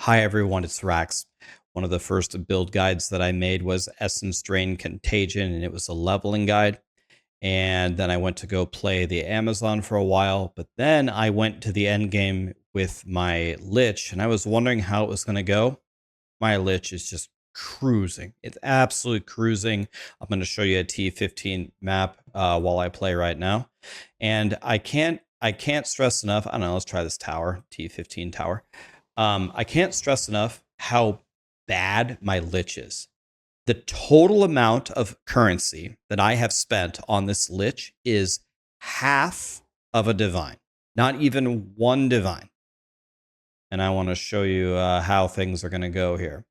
Hi everyone, it's Rax. One of the first build guides that I made was Essence Drain Contagion, and it was a leveling guide. And then I went to go play the Amazon for a while, but then I went to the endgame with my Lich, and I was wondering how it was going to go. My Lich is just cruising. It's absolutely cruising. I'm going to show you a T15 map while I play right now. And I can't stress enough. I don't know, let's try this tower, T15 tower. I can't stress enough how bad my Lich is. The total amount of currency that I have spent on this Lich is half of a divine, not even one divine. And I want to show you how things are going to go here.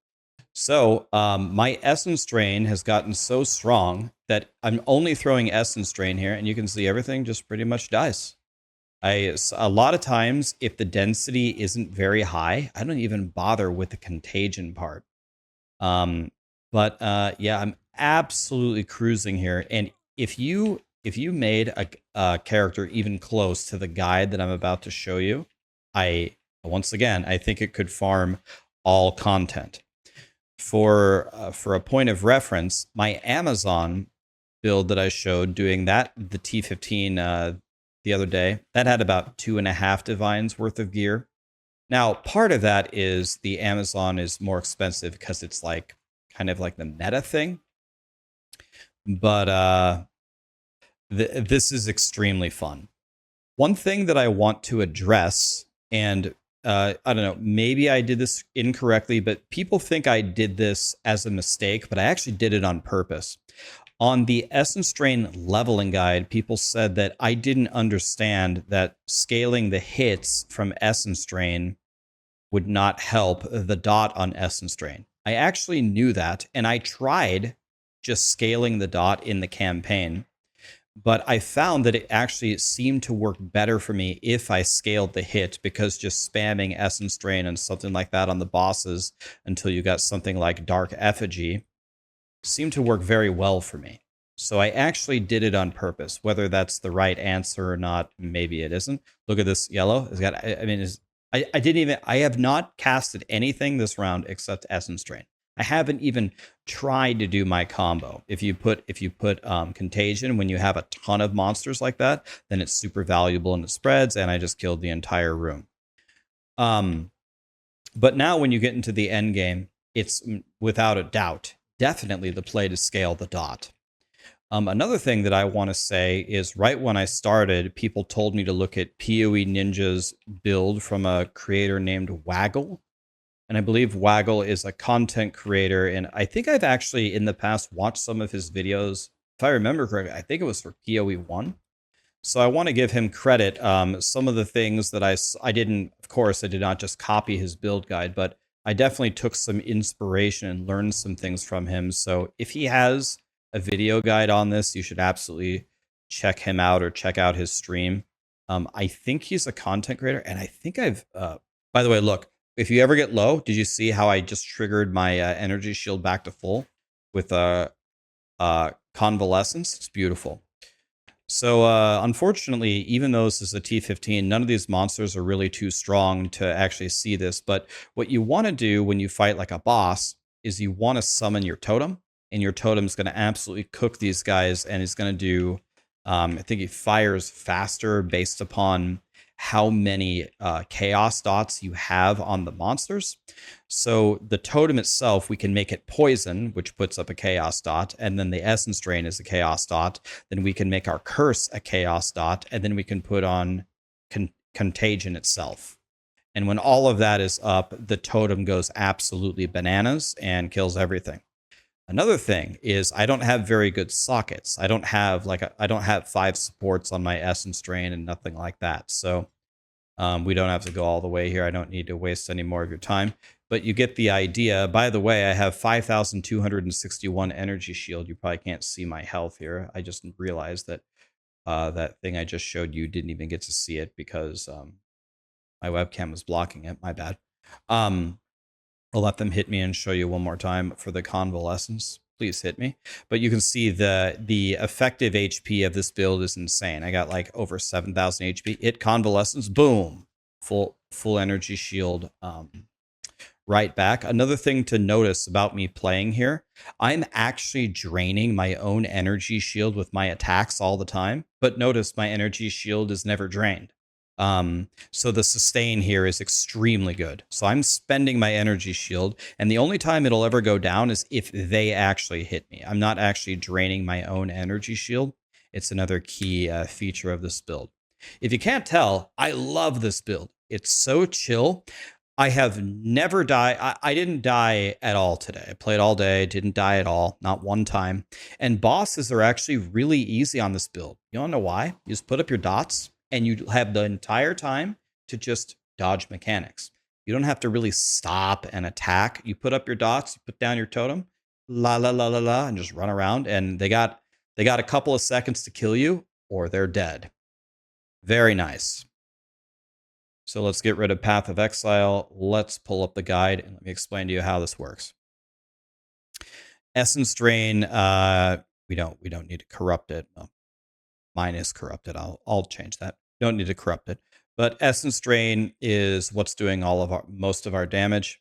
So my Essence Drain has gotten so strong that I'm only throwing Essence Drain here, and you can see everything just pretty much dies. A lot of times, if the density isn't very high, I don't even bother with the contagion part. Yeah, I'm absolutely cruising here. And if you made a character even close to the guide that I'm about to show you, once again, I think it could farm all content. For a point of reference, my Amazon build that I showed doing that, the T15 the other day, that had about 2.5 divines worth of gear. Now, part of that is the Amazon is more expensive because it's like kind of like the meta thing. But this is extremely fun. One thing that I want to address, and I don't know, maybe I did this incorrectly, but people think I did this as a mistake, but I actually did it on purpose. On the Essence Drain leveling guide, people said that I didn't understand that scaling the hits from Essence Drain would not help the dot on Essence Drain. I actually knew that, and I tried just scaling the dot in the campaign, but I found that it actually seemed to work better for me if I scaled the hit, because just spamming Essence Drain and something like that on the bosses until you got something like Dark Effigy seemed to work very well for me. So I actually did it on purpose. Whether that's the right answer or not, maybe it isn't. Look at this yellow. It's got, I mean, I have not casted anything this round except Essence Drain. I haven't even tried to do my combo. If you put Contagion when you have a ton of monsters like that, then it's super valuable and it spreads, and I just killed the entire room. But now when you get into the end game, it's without a doubt definitely the play to scale the dot. Another thing that I want to say is, right when I started, people told me to look at POE Ninja's build from a creator named Waggle. And I believe Waggle is a content creator, and I think I've actually in the past watched some of his videos. If I remember correctly, I think it was for POE1. So I want to give him credit. Some of the things that I didn't, of course, I did not just copy his build guide, but I definitely took some inspiration and learned some things from him. So if he has a video guide on this, you should absolutely check him out or check out his stream. I think he's a content creator, and I think I've, by the way, look, if you ever get low, did you see how I just triggered my energy shield back to full with convalescence? It's beautiful. So unfortunately, even though this is a T15, none of these monsters are really too strong to actually see this. But what you want to do when you fight like a boss is you want to summon your totem, and your totem is going to absolutely cook these guys, and he's going to do, I think he fires faster based upon how many chaos dots you have on the monsters. So the totem itself, we can make it poison, which puts up a chaos dot, and then the Essence Drain is a chaos dot. Then we can make our curse a chaos dot, and then we can put on contagion itself. And when all of that is up, the totem goes absolutely bananas and kills everything. Another thing is I don't have very good sockets. I don't have I don't have 5 supports on my Essence Drain and nothing like that. So we don't have to go all the way here. I don't need to waste any more of your time, but you get the idea. By the way, I have 5,261 energy shield. You probably can't see my health here. I just realized that that thing I just showed you didn't even get to see it because my webcam was blocking it. My bad. I'll let them hit me and show you one more time for the convalescence. Please hit me. But you can see the effective HP of this build is insane. I got like over 7,000 HP. Hit convalescence, boom, full energy shield right back. Another thing to notice about me playing here, I'm actually draining my own energy shield with my attacks all the time. But notice my energy shield is never drained. So the sustain here is extremely good. So I'm spending my energy shield, and the only time it'll ever go down is if they actually hit me. I'm not actually draining my own energy shield. It's another key feature of this build. If you can't tell, I love this build. It's so chill. I have never died. I didn't die at all today. I played all day, didn't die at all, not one time. And bosses are actually really easy on this build. You don't know why? You just put up your dots, and you have the entire time to just dodge mechanics. You don't have to really stop and attack. You put up your dots, you put down your totem, la la la la la, and just run around. And they got a couple of seconds to kill you, or they're dead. Very nice. So let's get rid of Path of Exile. Let's pull up the guide and let me explain to you how this works. Essence Drain, we don't need to corrupt it. Oh, mine is corrupted. I'll change that. Don't need to corrupt it. But Essence Drain is what's doing most of our damage.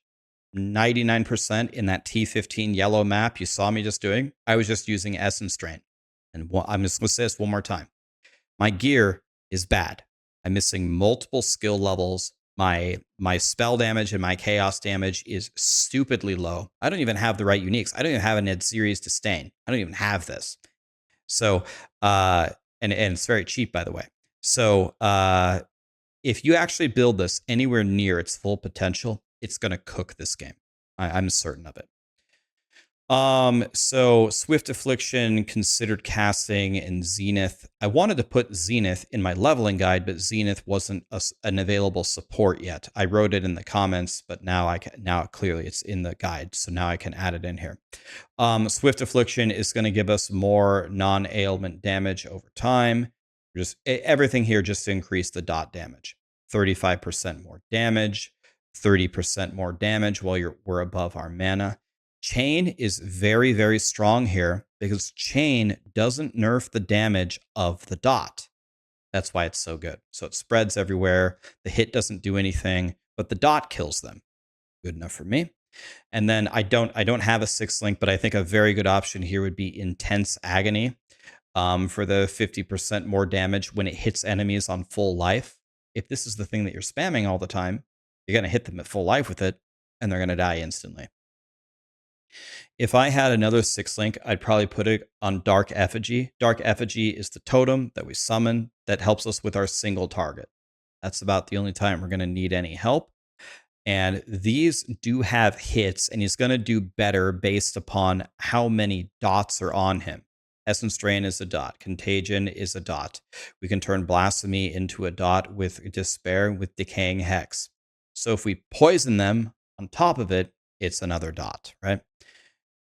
99% in that T15 yellow map you saw me just doing. I was just using Essence Drain. And I'm just going to say this one more time. My gear is bad. I'm missing multiple skill levels. My spell damage and my chaos damage is stupidly low. I don't even have the right uniques. I don't even have an Ed series to stain. I don't even have this. So, and it's very cheap, by the way. So, if you actually build this anywhere near its full potential, it's going to cook this game. I'm certain of it. So Swift Affliction, Considered Casting, and Zenith. I wanted to put Zenith in my leveling guide, but Zenith wasn't an available support yet. I wrote it in the comments, but now clearly it's in the guide, so now I can add it in here. Swift Affliction is going to give us more non-ailment damage over time. Just everything here just to increase the dot damage. 35% more damage, 30% more damage while we're above our mana. Chain is very, very strong here because Chain doesn't nerf the damage of the dot. That's why it's so good. So it spreads everywhere. The hit doesn't do anything, but the dot kills them. Good enough for me. And then I don't have a 6th link, but I think a very good option here would be Intense Agony for the 50% more damage when it hits enemies on full life. If this is the thing that you're spamming all the time, you're going to hit them at full life with it, and they're going to die instantly. If I had another 6th link, I'd probably put it on Dark Effigy. Dark Effigy is the totem that we summon that helps us with our single target. That's about the only time we're going to need any help. And these do have hits, and he's going to do better based upon how many dots are on him. Essence Drain is a dot. Contagion is a dot. We can turn Blasphemy into a dot with Despair, with Decaying Hex. So if we poison them on top of it, it's another dot, right?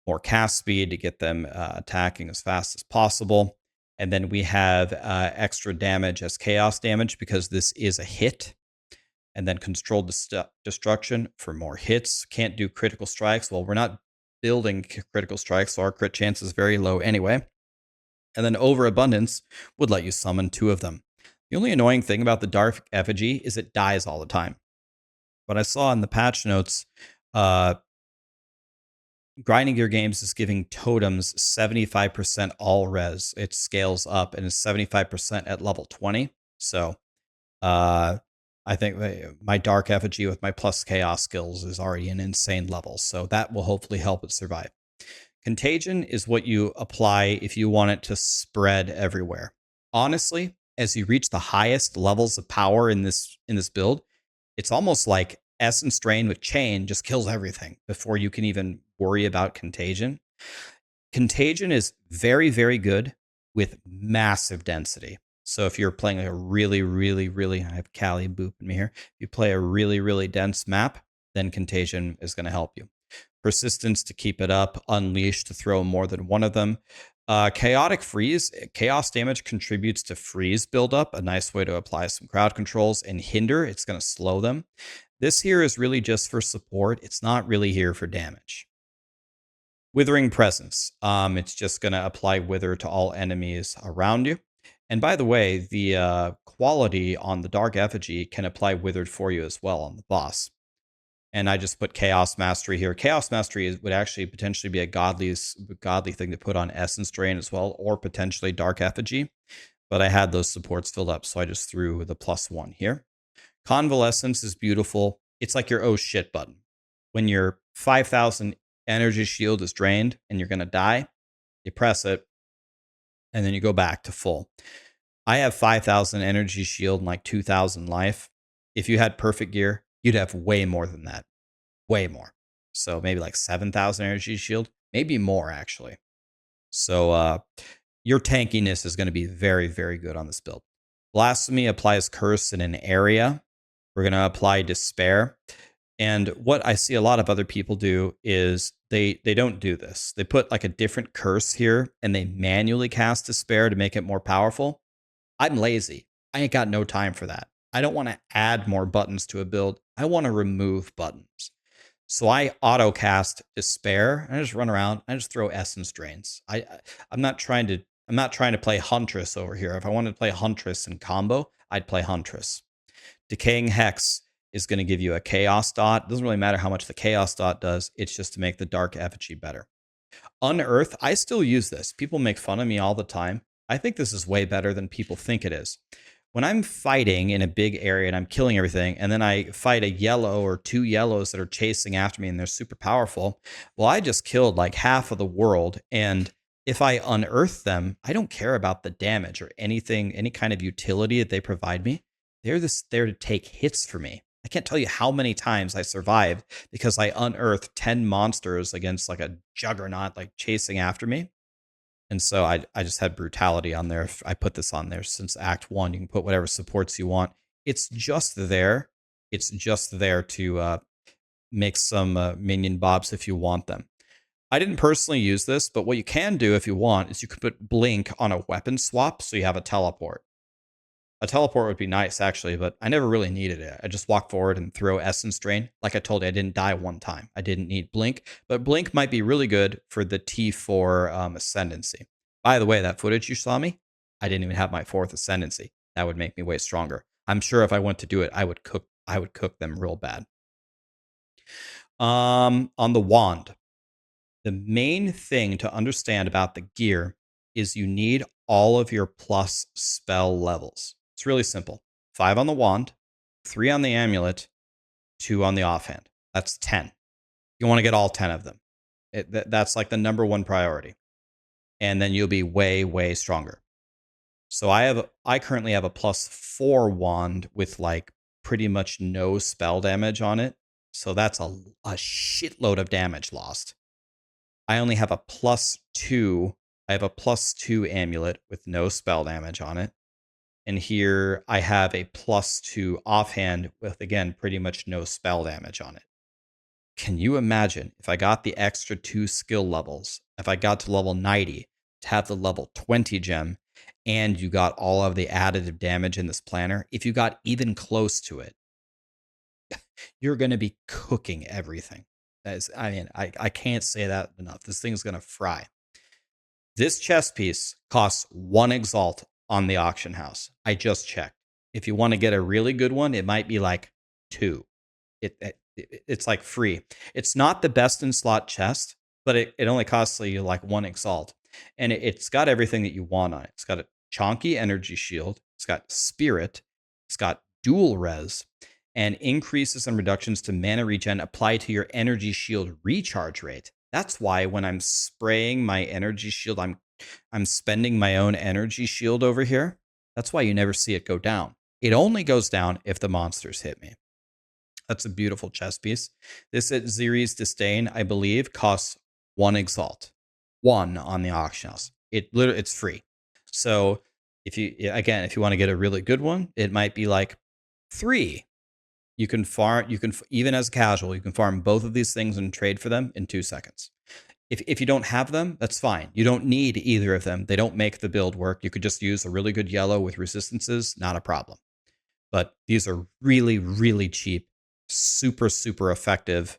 More cast speed to get them attacking as fast as possible. And then we have extra damage as chaos damage because this is a hit. And then controlled destruction for more hits. Can't do critical strikes. Well, we're not building critical strikes, so our crit chance is very low anyway. And then overabundance would let you summon 2 of them. The only annoying thing about the Dark Effigy is it dies all the time. What I saw in the patch notes, Grinding Gear Games is giving totems 75% all res. It scales up and is 75% at level 20. So I think my Dark Effigy with my plus chaos skills is already an insane level. So that will hopefully help it survive. Contagion is what you apply if you want it to spread everywhere. Honestly, as you reach the highest levels of power in this build, it's almost like Essence Drain with Chain just kills everything before you can even worry about Contagion. Contagion is very, very good with massive density. So if you're playing a really, really, really, I have Callie booping me here. If you play a really, really dense map, then Contagion is going to help you. Persistence to keep it up, Unleash to throw more than one of them. Chaotic Freeze, chaos damage contributes to freeze buildup, a nice way to apply some crowd controls, and Hinder, it's going to slow them. This here is really just for support. It's not really here for damage. Withering Presence, it's just going to apply Wither to all enemies around you. And by the way, the quality on the Dark Effigy can apply Withered for you as well on the boss. And I just put Chaos Mastery here. Chaos Mastery would actually potentially be a godly thing to put on Essence Drain as well, or potentially Dark Effigy. But I had those supports filled up, so I just threw the +1 here. Convalescence is beautiful. It's like your oh shit button. When your 5,000 energy shield is drained and you're going to die, you press it, and then you go back to full. I have 5,000 energy shield and like 2,000 life. If you had perfect gear, you'd have way more than that. Way more. So maybe like 7,000 energy shield, maybe more actually. So your tankiness is going to be very, very good on this build. Blasphemy applies curse in an area. We're going to apply despair. And what I see a lot of other people do is they don't do this. They put like a different curse here and they manually cast despair to make it more powerful. I'm lazy. I ain't got no time for that. I don't want to add more buttons to a build. I want to remove buttons. So I auto cast despair. I just run around. I just throw essence drains. I'm not trying to play Huntress over here. If I wanted to play Huntress in combo, I'd play Huntress. Decaying Hex is going to give you a chaos dot. It doesn't really matter how much the chaos dot does. It's just to make the dark effigy better. Unearth, I still use this. People make fun of me all the time. I think this is way better than people think it is. When I'm fighting in a big area and I'm killing everything, and then I fight a yellow or 2 yellows that are chasing after me and they're super powerful, well, I just killed like half of the world. And if I unearth them, I don't care about the damage or anything, any kind of utility that they provide me. They're just there to take hits for me. I can't tell you how many times I survived because I unearthed 10 monsters against like a juggernaut, like chasing after me. And so I just had brutality on there. I put this on there since Act 1. You can put whatever supports you want. It's just there. It's just there to make some minion bobs if you want them. I didn't personally use this, but what you can do if you want is you could put Blink on a weapon swap so you have a teleport. A teleport would be nice, actually, but I never really needed it. I just walk forward and throw Essence Drain. Like I told you, I didn't die one time. I didn't need Blink, but Blink might be really good for the T4 Ascendancy. By the way, that footage you saw me, I didn't even have my 4th Ascendancy. That would make me way stronger. I'm sure if I went to do it, I would cook them real bad. On the wand, the main thing to understand about the gear is you need all of your plus spell levels. It's really simple. 5 on the wand, 3 on the amulet, 2 on the offhand. That's 10. You want to get all 10 of them. That's like the #1 priority. And then you'll be way, way stronger. So I currently have a +4 wand with like pretty much no spell damage on it. So that's a shitload of damage lost. I only have a +2. I have a +2 amulet with no spell damage on it. And here I have a +2 offhand with, again, pretty much no spell damage on it. Can you imagine if I got the extra 2 skill levels, if I got to level 90 to have the level 20 gem, and you got all of the additive damage in this planner, if you got even close to it, you're going to be cooking everything. I can't say that enough. This thing's going to fry. This chest piece costs 1 exalt on the auction house. I just checked. If you want to get a really good one, it might be like 2. It's like free. It's not the best in slot chest, but it only costs you like 1 exalt. And it's got everything that you want on it. It's got a chonky energy shield. It's got spirit. It's got dual res and increases and reductions to mana regen apply to your energy shield recharge rate. That's why when I'm spraying my energy shield, I'm spending my own energy shield over here. That's why you never see it go down. It only goes down if the monsters hit me. That's a beautiful chest piece. This at Ziri's Disdain, I believe, costs 1 exalt. 1 on the auction house. It's free. So if you want to get a really good one, it might be like 3. You can even as a casual, you can farm both of these things and trade for them in 2 seconds. If you don't have them, that's fine. You don't need either of them. They don't make the build work. You could just use a really good yellow with resistances, not a problem. But these are really, really cheap, super, super effective.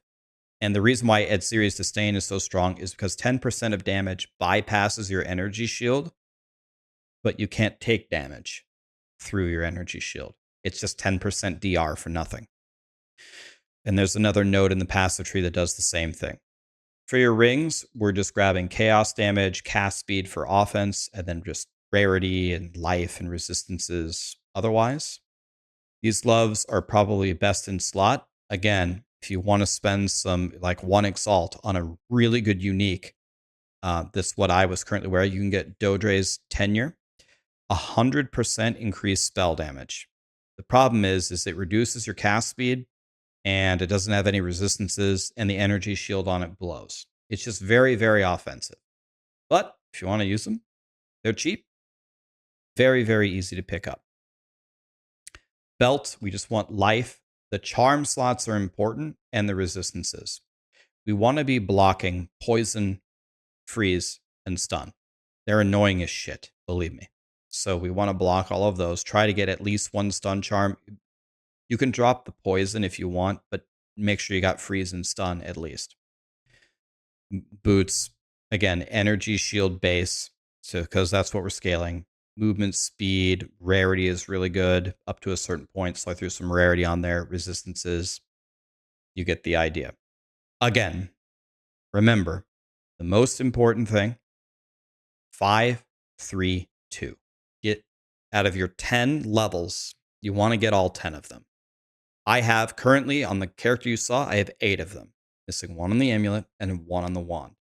And the reason why Ed Ziri's Disdain is so strong is because 10% of damage bypasses your energy shield, but you can't take damage through your energy shield. It's just 10% DR for nothing. And there's another node in the passive tree that does the same thing. For your rings, we're just grabbing chaos damage, cast speed for offense, and then just rarity and life and resistances otherwise. These gloves are probably best in slot. Again, if you want to spend some like one exalt on a really good unique, that's what I was currently wearing. You can get Dodre's Tenure, 100% increased spell damage. The problem is it reduces your cast speed and it doesn't have any resistances, and the energy shield on it blows. It's just very, very offensive. But if you want to use them, they're cheap. Very, very easy to pick up. Belt, we just want life. The charm slots are important, and the resistances. We want to be blocking poison, freeze, and stun. They're annoying as shit, believe me. So we want to block all of those. Try to get at least one stun charm. You can drop the poison if you want, but make sure you got freeze and stun at least. Boots, again, energy shield base, so because that's what we're scaling. Movement speed, rarity is really good up to a certain point. So I threw some rarity on there. Resistances, you get the idea. Again, remember, the most important thing, 5, 3, 2. Get out of your 10 levels, you want to get all 10 of them. I have currently, on the character you saw, I have 8 of them. Missing 1 on the amulet and 1 on the wand.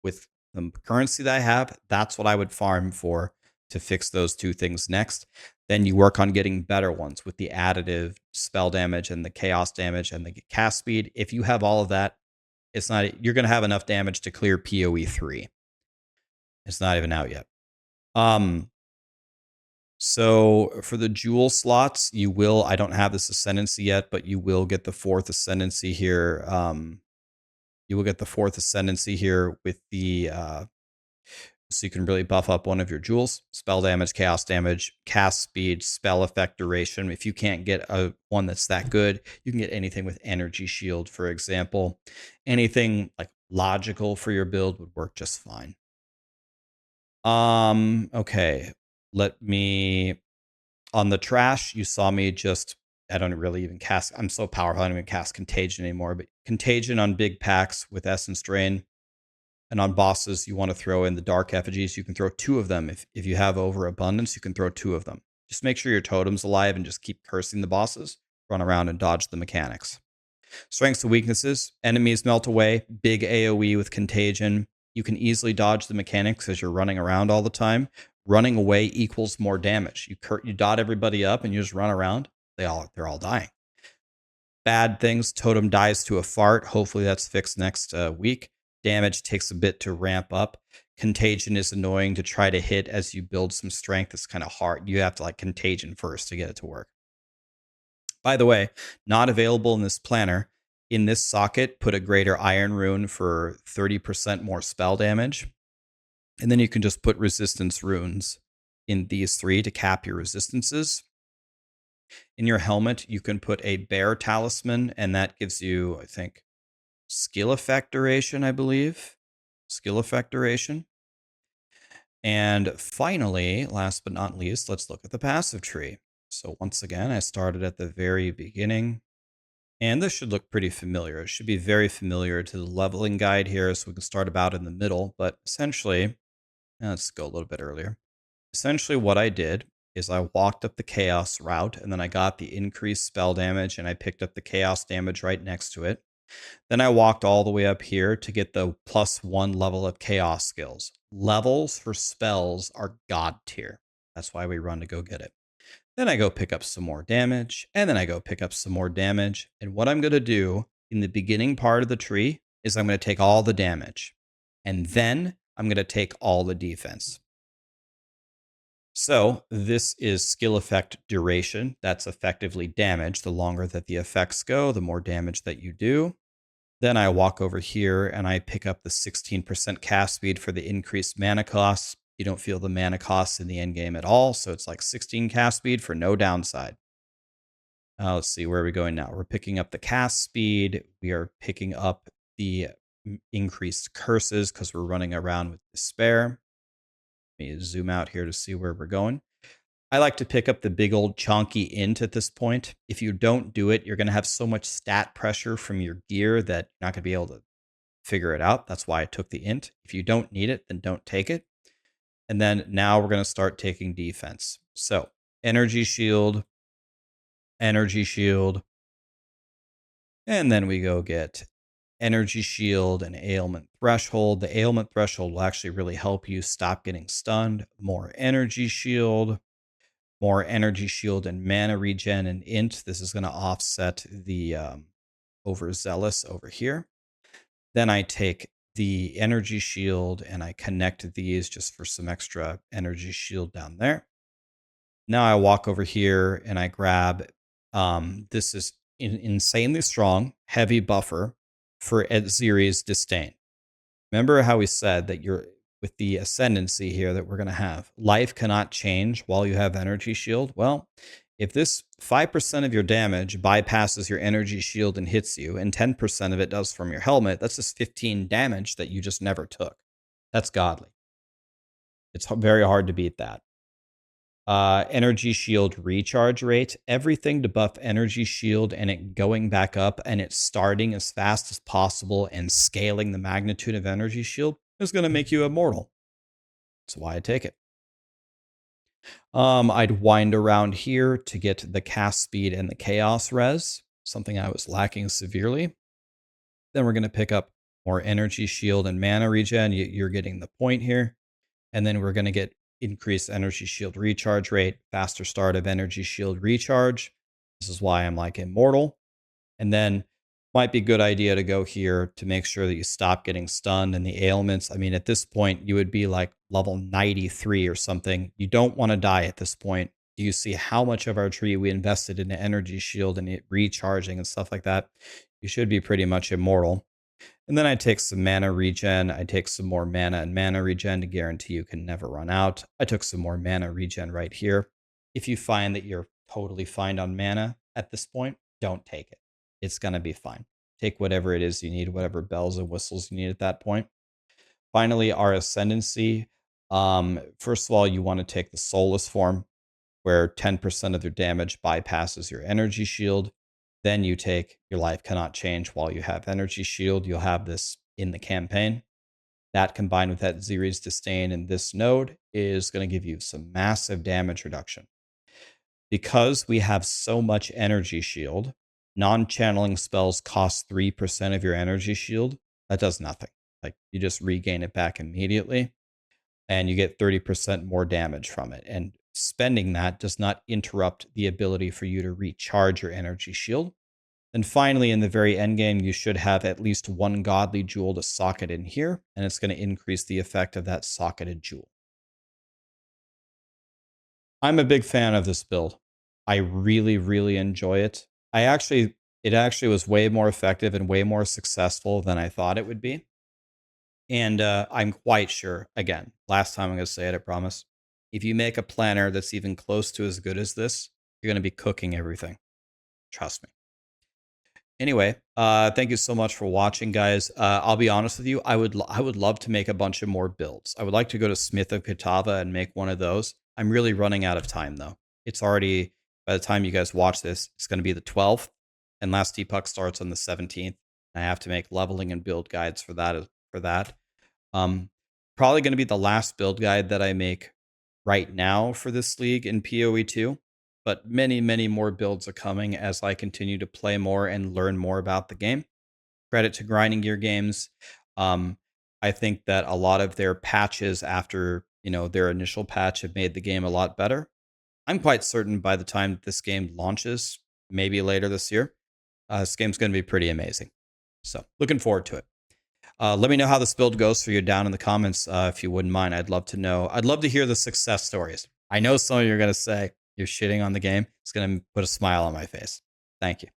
With the currency that I have, that's what I would farm for to fix those 2 things next. Then you work on getting better ones with the additive spell damage and the chaos damage and the cast speed. If you have all of that, it's not, you're going to have enough damage to clear POE3. It's not even out yet. So for the jewel slots, you will, I don't have this Ascendancy yet, but you will get the 4th Ascendancy here. You will get the 4th Ascendancy here with the, so you can really buff up one of your jewels. Spell damage, chaos damage, cast speed, spell effect duration. If you can't get one that's that good, you can get anything with energy shield, for example. Anything like logical for your build would work just fine. Okay. Let me, on the trash, you saw me just, I don't really even cast, I'm so powerful, I don't even cast Contagion anymore, but Contagion on big packs with Essence Drain. And on bosses, you want to throw in the Dark Effigies. You can throw 2 of them. If you have overabundance, you can throw 2 of them. Just make sure your totem's alive and just keep cursing the bosses. Run around and dodge the mechanics. Strengths and weaknesses. Enemies melt away. Big AoE with Contagion. You can easily dodge the mechanics as you're running around all the time. Running away equals more damage. You dot everybody up and you just run around. They're all dying. Bad things. Totem dies to a fart. Hopefully that's fixed next week. Damage takes a bit to ramp up. Contagion is annoying to try to hit as you build some strength. It's kind of hard. You have to like Contagion first to get it to work. By the way, not available in this planner. In this socket, put a greater iron rune for 30% more spell damage. And then you can just put resistance runes in these 3 to cap your resistances. In your helmet, you can put a bear talisman, and that gives you, I think, skill effect duration, I believe. Skill effect duration. And finally, last but not least, let's look at the passive tree. So once again, I started at the very beginning. And this should look pretty familiar. It should be very familiar to the leveling guide here, so we can start about in the middle. But essentially, let's go a little bit earlier. Essentially, what I did is I walked up the chaos route, and then I got the increased spell damage, and I picked up the chaos damage right next to it. Then I walked all the way up here to get the +1 level of chaos skills. Levels for spells are god tier. That's why we run to go get it. Then I go pick up some more damage, and then I go pick up some more damage. And what I'm going to do in the beginning part of the tree is I'm going to take all the damage. And then I'm going to take all the defense. So this is skill effect duration. That's effectively damage. The longer that the effects go, the more damage that you do. Then I walk over here and I pick up the 16% cast speed for the increased mana costs. You don't feel the mana costs in the endgame at all, so it's like 16 cast speed for no downside. Let's see, where are we going now? We're picking up the cast speed. We are picking up the increased curses because we're running around with despair. Let me zoom out here to see where we're going. I like to pick up the big old chonky int at this point. If you don't do it, you're going to have so much stat pressure from your gear that you're not going to be able to figure it out. That's why I took the int. If you don't need it, then don't take it. And then now we're going to start taking defense. So energy shield, and then we go get energy shield and ailment threshold. The ailment threshold will actually really help you stop getting stunned. More energy shield and mana regen and int. This is going to offset the overzealous over here. Then I take the energy shield and I connect these just for some extra energy shield down there. Now I walk over here and I grab, this is insanely strong, heavy buffer for Edziri's Disdain. Remember how we said that you're with the Ascendancy here that we're going to have. Life cannot change while you have energy shield. Well, if this 5% of your damage bypasses your energy shield and hits you, and 10% of it does from your helmet, that's just 15 damage that you just never took. That's godly. It's very hard to beat that. Energy shield recharge rate. Everything to buff energy shield and it going back up and it starting as fast as possible and scaling the magnitude of energy shield is going to make you immortal. That's why I take it. I'd wind around here to get the cast speed and the chaos res, something I was lacking severely. Then we're going to pick up more energy shield and mana regen. You're getting the point here. And then we're going to get increased energy shield recharge rate, faster start of energy shield recharge. This is why I'm like immortal. And then might be a good idea to go here to make sure that you stop getting stunned and the ailments. I mean, at this point, you would be like level 93 or something. You don't want to die at this point. You see how much of our tree we invested in the energy shield and it recharging and stuff like that. You should be pretty much immortal. And then I take some mana regen. I take some more mana and mana regen to guarantee you can never run out. I took some more mana regen right here. If you find that you're totally fine on mana at this point, don't take it. It's going to be fine. Take whatever it is you need, whatever bells and whistles you need at that point. Finally, our Ascendancy. First of all, you want to take the Soulless form, where 10% of their damage bypasses your energy shield. Then you take your life cannot change while you have energy shield. You'll have this in the campaign. That combined with that Edziri's Disdain in this node is going to give you some massive damage reduction. Because we have so much energy shield, non-channeling spells cost 3% of your energy shield. That does nothing. Like you just regain it back immediately and you get 30% more damage from it. And spending that does not interrupt the ability for you to recharge your energy shield. And finally, in the very end game, you should have at least one godly jewel to socket in here, and it's going to increase the effect of that socketed jewel. I'm a big fan of this build. I really, really enjoy it. It actually was way more effective and way more successful than I thought it would be. And I'm quite sure, again, last time I'm going to say it, I promise. If you make a planner that's even close to as good as this, you're going to be cooking everything. Trust me. Anyway, thank you so much for watching, guys. I'll be honest with you. I would love to make a bunch of more builds. I would like to go to Smith of Kitava and make one of those. I'm really running out of time, though. It's already, by the time you guys watch this, it's going to be the 12th, and last Epoch starts on the 17th. I have to make leveling and build guides for that. Probably going to be the last build guide that I make right now for this league in POE2, but many, many more builds are coming as I continue to play more and learn more about the game. Credit to Grinding Gear Games. I think that a lot of their patches after, their initial patch have made the game a lot better. I'm quite certain by the time this game launches, maybe later this year, this game's going to be pretty amazing. So looking forward to it. Let me know how this build goes for you down in the comments if you wouldn't mind. I'd love to know. I'd love to hear the success stories. I know some of you are going to say you're shitting on the game. It's going to put a smile on my face. Thank you.